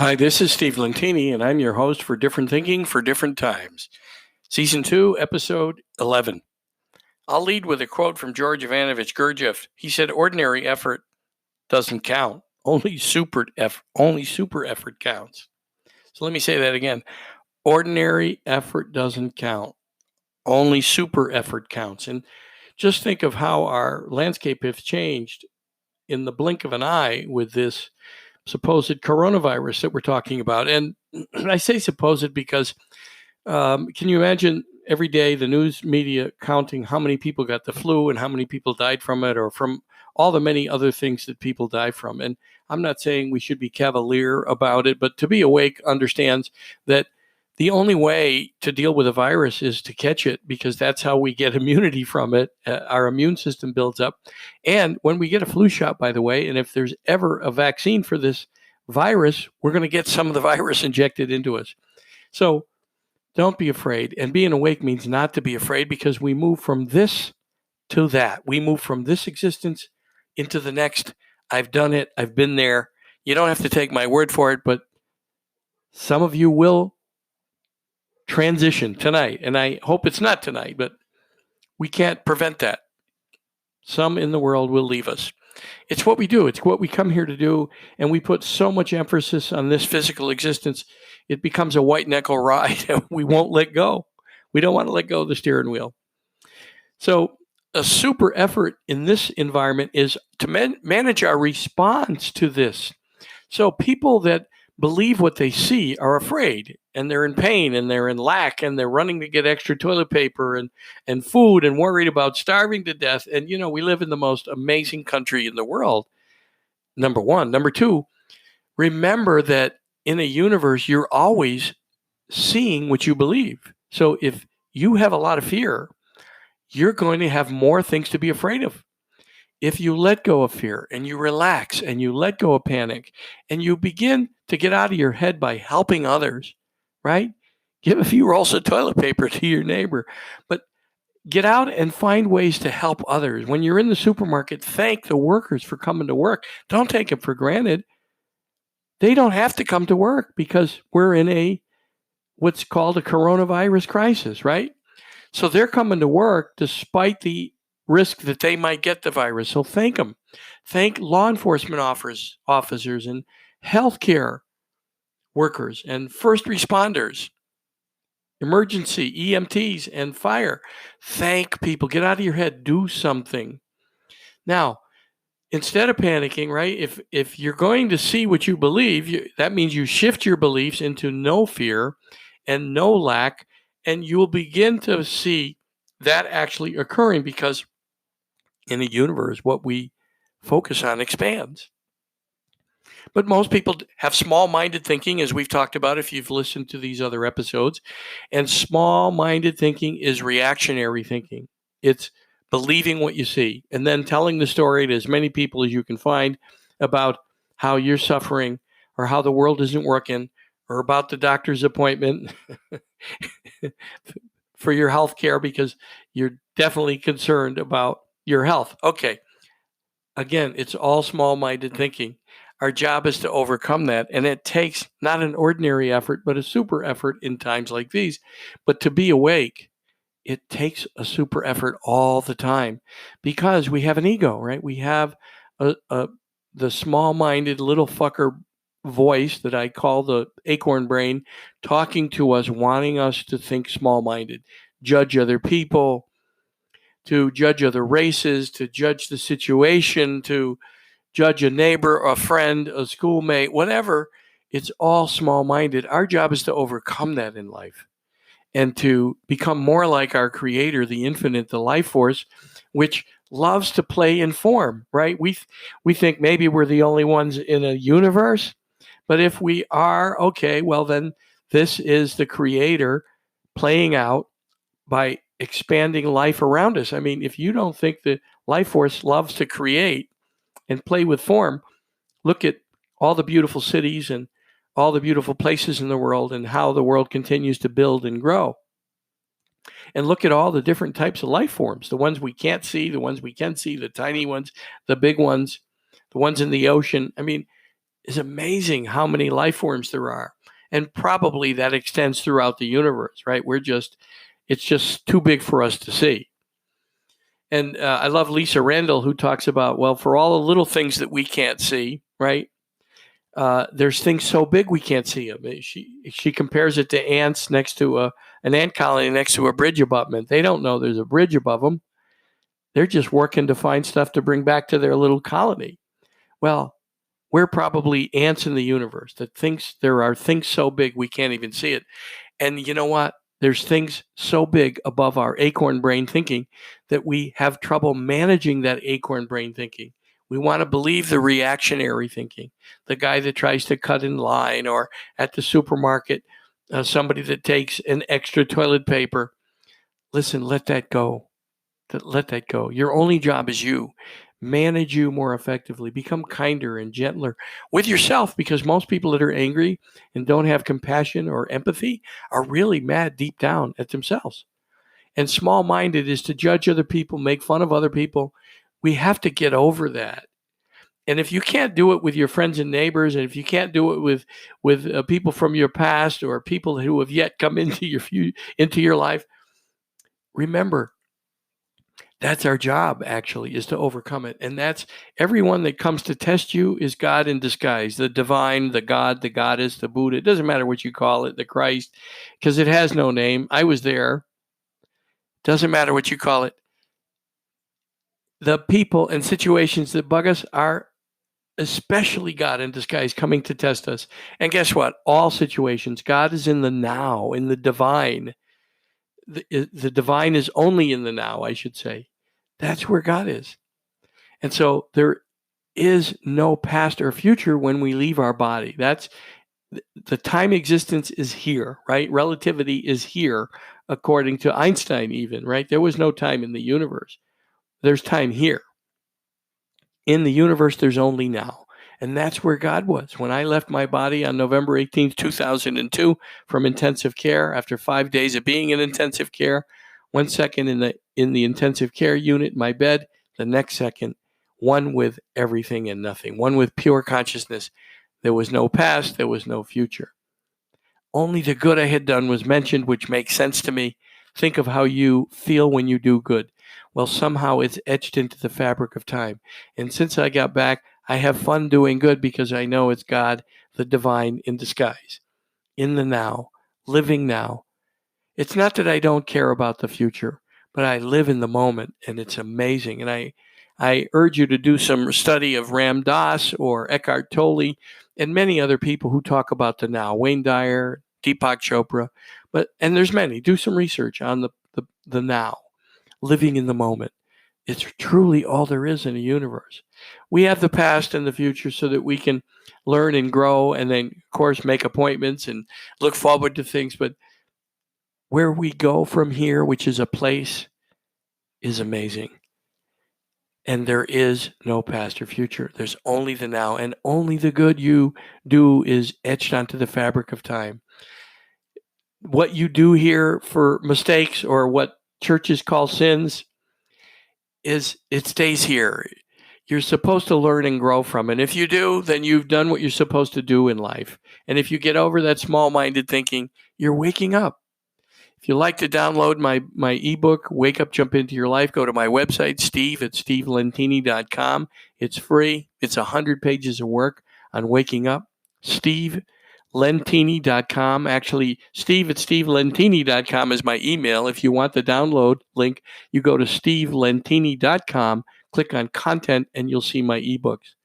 Hi, this is Steve Lentini, and I'm your host for Different Thinking for Different Times. Season 2, Episode 11. I'll lead with a quote from George Ivanovich Gurdjieff. He said, "Ordinary effort doesn't count. Only super effort counts." So let me say that again. Ordinary effort doesn't count. Only super effort counts. And just think of how our landscape has changed in the blink of an eye with this supposed coronavirus that we're talking about. And I say supposed because can you imagine every day the news media counting how many people got the flu and how many people died from it or from all the many other things that people die from? And I'm not saying we should be cavalier about it, but to be awake understands that the only way to deal with a virus is to catch it because that's how we get immunity from it. Our immune system builds up. And when we get a flu shot, by the way, and if there's ever a vaccine for this virus, we're going to get some of the virus injected into us. So don't be afraid. And being awake means not to be afraid because we move from this to that. We move from this existence into the next. I've done it. I've been there. You don't have to take my word for it, but some of you will transition tonight. And I hope it's not tonight, but we can't prevent that. Some in the world will leave us. It's what we do. It's what we come here to do. And we put so much emphasis on this physical existence, it becomes a white knuckle ride and we won't let go. We don't want to let go of the steering wheel. So a super effort in this environment is to manage our response to this. So people that believe what they see are afraid and they're in pain and they're in lack and they're running to get extra toilet paper and food and worried about starving to death. And, we live in the most amazing country in the world, number one. Number two, remember that in a universe, you're always seeing what you believe. So if you have a lot of fear, you're going to have more things to be afraid of. If you let go of fear and you relax and you let go of panic and you begin to get out of your head by helping others, right? Give a few rolls of toilet paper to your neighbor, but get out and find ways to help others. When you're in the supermarket, thank the workers for coming to work. Don't take them for granted. They don't have to come to work because we're in what's called a coronavirus crisis, right? So they're coming to work despite the risk that they might get the virus. So thank them. Thank law enforcement officers and healthcare workers and first responders, emergency EMTs and fire. Thank people. Get out of your head. Do something. Now, instead of panicking, right? If you're going to see what you believe, that means you shift your beliefs into no fear and no lack, and you will begin to see that actually occurring because in a universe, what we focus on expands. But most people have small-minded thinking, as we've talked about if you've listened to these other episodes. And small-minded thinking is reactionary thinking. It's believing what you see and then telling the story to as many people as you can find about how you're suffering or how the world isn't working or about the doctor's appointment for your health care because you're definitely concerned about your health. Okay. Again, it's all small-minded thinking. Our job is to overcome that. And it takes not an ordinary effort, but a super effort in times like these. But to be awake, it takes a super effort all the time because we have an ego, right? We have the small-minded little fucker voice that I call the Acorn Brain talking to us, wanting us to think small-minded, judge other people, to judge other races, to judge the situation, to judge a neighbor, a friend, a schoolmate, whatever. It's all small-minded. Our job is to overcome that in life and to become more like our creator, the infinite, the life force, which loves to play in form, right? We think maybe we're the only ones in a universe, but if we are, okay, well then this is the creator playing out by expanding life around us. I mean, if you don't think the life force loves to create and play with form, look at all the beautiful cities and all the beautiful places in the world and how the world continues to build and grow. And look at all the different types of life forms, the ones we can't see, the ones we can see, the tiny ones, the big ones, the ones in the ocean. I mean, is amazing how many life forms there are. And probably that extends throughout the universe, right? It's just too big for us to see. And I love Lisa Randall, who talks about, well, for all the little things that we can't see, right? There's things so big we can't see them. She compares it to ants next to an ant colony next to a bridge abutment. They don't know there's a bridge above them. They're just working to find stuff to bring back to their little colony. Well, we're probably ants in the universe that thinks there are things so big we can't even see it. And you know what? There's things so big above our acorn brain thinking that we have trouble managing that acorn brain thinking. We want to believe the reactionary thinking, the guy that tries to cut in line, or at the supermarket, somebody that takes an extra toilet paper. Listen, let that go. Let that go. Your only job is you. Manage you more effectively. Become kinder and gentler with yourself, because most people that are angry and don't have compassion or empathy are really mad deep down at themselves. And small minded is to judge other people, make fun of other people. We have to get over that. And if you can't do it with your friends and neighbors, and if you can't do it with people from your past or people who have yet come into your life, remember, that's our job, actually, is to overcome it. And that's everyone that comes to test you is God in disguise, the divine, the God, the goddess, the Buddha. It doesn't matter what you call it, the Christ, because it has no name. I was there. Doesn't matter what you call it. The people and situations that bug us are especially God in disguise coming to test us. And guess what? All situations, God is in the now, in the divine. The divine is only in the now, I should say. That's where God is. And so there is no past or future when we leave our body. That's the time existence is here, right? Relativity is here, according to Einstein, even, right? There was no time in the universe. There's time here. In the universe, there's only now. And that's where God was. When I left my body on November 18th, 2002, from intensive care, after 5 days of being in intensive care, 1 second in the intensive care unit, my bed, the next second, one with everything and nothing, one with pure consciousness. There was no past, there was no future. Only the good I had done was mentioned, which makes sense to me. Think of how you feel when you do good. Well, somehow it's etched into the fabric of time. And since I got back, I have fun doing good because I know it's God, the divine in disguise, in the now, living now. It's not that I don't care about the future, but I live in the moment, and it's amazing. And I urge you to do some study of Ram Dass or Eckhart Tolle and many other people who talk about the now. Wayne Dyer, Deepak Chopra, and there's many. Do some research on the now, living in the moment. It's truly all there is in the universe. We have the past and the future so that we can learn and grow, and then, of course, make appointments and look forward to things. But where we go from here, which is a place, is amazing. And there is no past or future. There's only the now, and only the good you do is etched onto the fabric of time. What you do here for mistakes, or what churches call sins, it stays here. You're supposed to learn and grow from it. And if you do, then you've done what you're supposed to do in life. And if you get over that small-minded thinking, you're waking up. If you'd like to download my ebook, Wake Up, Jump Into Your Life, go to my website, steve@stevelentini.com. It's free. It's 100 pages of work on waking up. stevelentini.com. Actually, steve@stevelentini.com is my email. If you want the download link, you go to stevelentini.com, click on content, and you'll see my ebooks.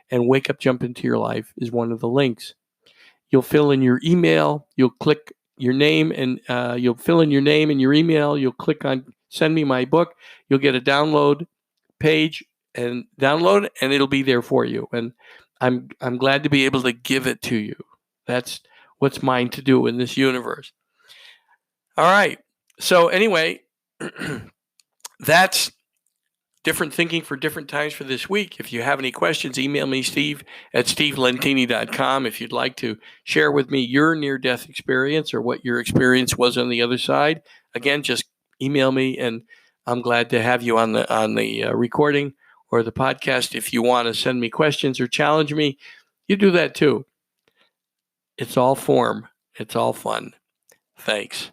And Wake Up, Jump Into Your Life is one of the links. You'll fill in your email. You'll click your name, and you'll fill in your name and your email. You'll click on send me my book. You'll get a download page and download it, and it'll be there for you. And I'm glad to be able to give it to you. That's what's mine to do in this universe. All right. So anyway, that's different thinking for different times for this week. If you have any questions, email me, steve@stevelentini.com. If you'd like to share with me your near-death experience or what your experience was on the other side, again, just email me, and I'm glad to have you on the recording or the podcast. If you want to send me questions or challenge me, You do that too. It's all form. It's all fun. Thanks.